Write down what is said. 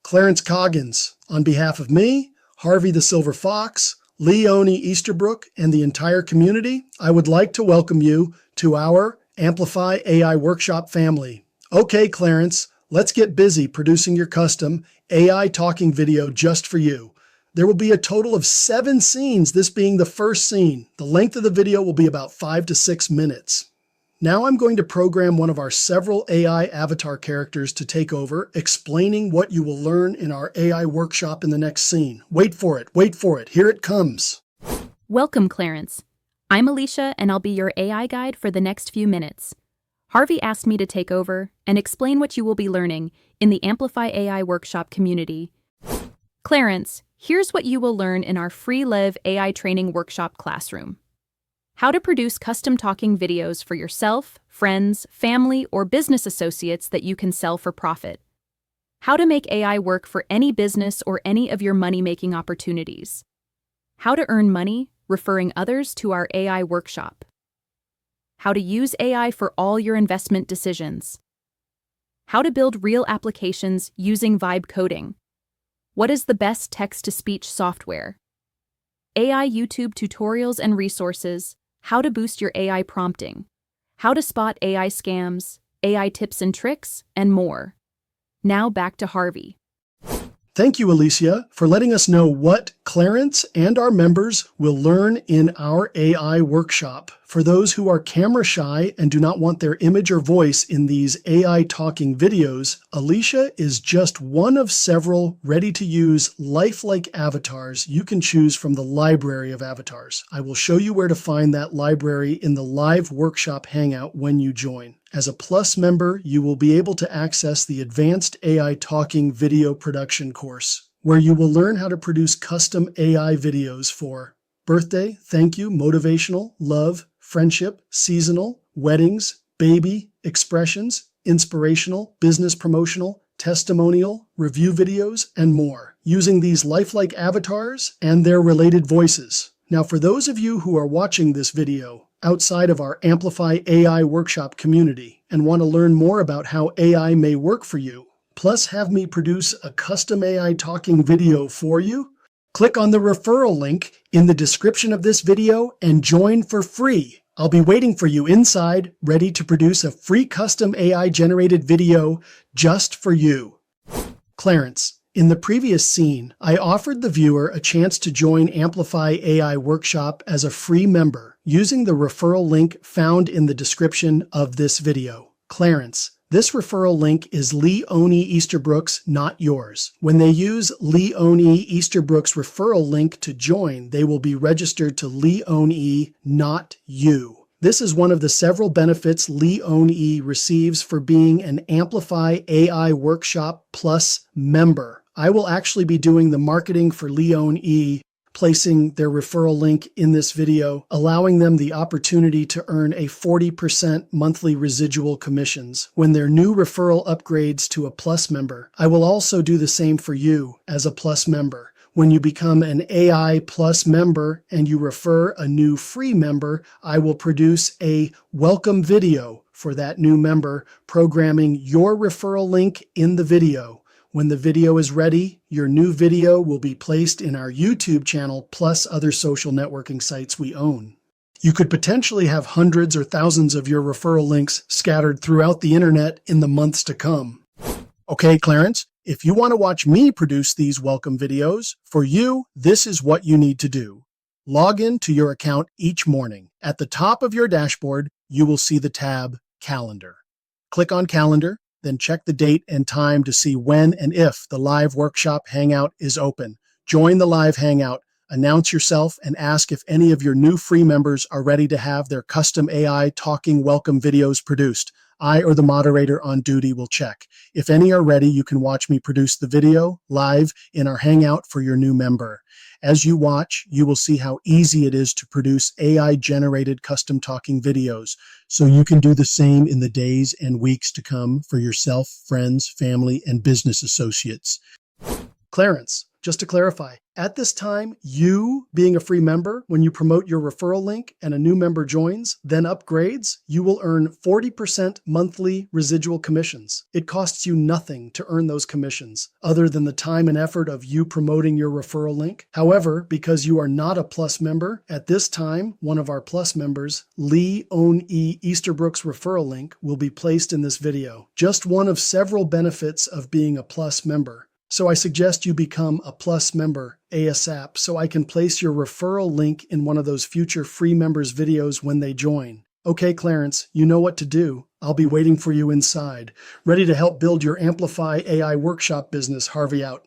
Clarence Coggins, on behalf of me, Harvey the Silver Fox, Leone Easterbrook, and the entire community, I would like to welcome you to our Amplify AI workshop family. Okay, Clarence, let's get busy producing your custom AI talking video just for you. There will be a total of 7 scenes, this being the first scene. The length of the video will be about 5 to 6 minutes. Now I'm going to program one of our several AI avatar characters to take over, explaining what you will learn in our AI workshop in the next scene. Wait for it, here it comes. Welcome, Clarence. I'm Alicia, and I'll be your AI guide for the next few minutes. Harvey asked me to take over and explain what you will be learning in the Amplify AI workshop community. Clarence, here's what you will learn in our free live AI training workshop classroom. How to produce custom talking videos for yourself, friends, family, or business associates that you can sell for profit. How to make AI work for any business or any of your money-making opportunities. How to earn money referring others to our AI workshop. How to use AI for all your investment decisions. How to build real applications using vibe coding. What is the best text-to-speech software? AI YouTube tutorials and resources. How to boost your AI prompting, how to spot AI scams, AI tips and tricks, and more. Now back to Harvey. Thank you, Alicia, for letting us know what Clarence and our members will learn in our AI workshop. For those who are camera shy and do not want their image or voice in these AI talking videos, Alicia is just one of several ready-to-use lifelike avatars you can choose from the library of avatars. I will show you where to find that library in the live workshop hangout when you join. As a Plus member, you will be able to access the Advanced AI Talking Video Production course, where you will learn how to produce custom AI videos for birthday, thank you, motivational, love, friendship, seasonal, weddings, baby, expressions, inspirational, business promotional, testimonial, review videos, and more, using these lifelike avatars and their related voices. Now, for those of you who are watching this video outside of our Amplify AI workshop community and want to learn more about how AI may work for you, plus have me produce a custom AI talking video for you, click on the referral link in the description of this video and join for free. I'll be waiting for you inside, ready to produce a free custom AI generated video just for you. Clarence, in the previous scene, I offered the viewer a chance to join Amplify AI Workshop as a free member using the referral link found in the description of this video. Clarence, this referral link is Leone Easterbrook's, not yours. When they use Leone Easterbrook's referral link to join, they will be registered to Leone, not you. This is one of the several benefits Leone receives for being an Amplify AI Workshop Plus member. I will actually be doing the marketing for Leone, placing their referral link in this video, allowing them the opportunity to earn a 40% monthly residual commissions when their new referral upgrades to a Plus member. I will also do the same for you as a Plus member. When you become an AI Plus member and you refer a new free member, I will produce a welcome video for that new member, programming your referral link in the video. When the video is ready, your new video will be placed in our YouTube channel plus other social networking sites we own. You could potentially have hundreds or thousands of your referral links scattered throughout the internet in the months to come. Okay, Clarence, if you want to watch me produce these welcome videos, for you, this is what you need to do. Log in to your account each morning. At the top of your dashboard, you will see the tab Calendar. Click on Calendar. Then check the date and time to see when and if the live workshop hangout is open. Join the live hangout, announce yourself, and ask if any of your new free members are ready to have their custom AI talking welcome videos produced. I or the moderator on duty will check. If any are ready, you can watch me produce the video live in our hangout for your new member. As you watch, you will see how easy it is to produce AI-generated custom talking videos, so you can do the same in the days and weeks to come for yourself, friends, family, and business associates. Clarence, just to clarify, at this time, you, being a free member, when you promote your referral link and a new member joins, then upgrades, you will earn 40% monthly residual commissions. It costs you nothing to earn those commissions, other than the time and effort of you promoting your referral link. However, because you are not a Plus member, at this time, one of our Plus members, Lee Own E. Easterbrook's referral link will be placed in this video. Just one of several benefits of being a Plus member. So I suggest you become a Plus member ASAP so I can place your referral link in one of those future free members videos when they join. Okay, Clarence, you know what to do. I'll be waiting for you inside, ready to help build your Amplify AI workshop business. Harvey out.